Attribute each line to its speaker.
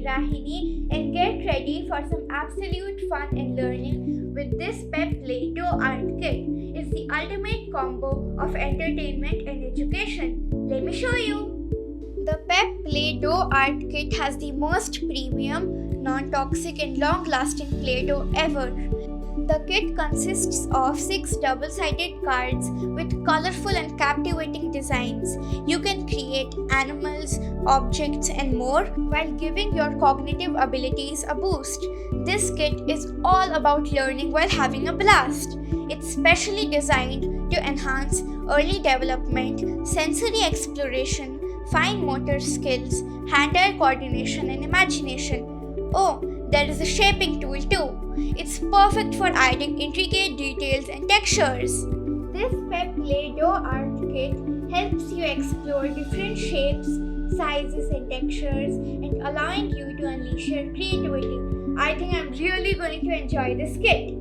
Speaker 1: Rahini, and get ready for some absolute fun and learning with this Pepplay dough art kit. It's the ultimate combo of entertainment and education. Let me show you. The Pepplay dough art kit has the most premium, non-toxic and long-lasting Play-Doh ever. The kit consists of 6 double-sided cards with colorful and captivating designs. You can create animals, objects and more while giving your cognitive abilities a boost. This kit is all about learning while having a blast. It's specially designed to enhance early development, sensory exploration, fine motor skills, hand-eye coordination and imagination. Oh, there is a shaping tool too. It's perfect for adding intricate details and textures. This Pepplay dough art kit helps you explore different shapes, sizes and textures and allowing you to unleash your creativity. I think I'm really going to enjoy this kit.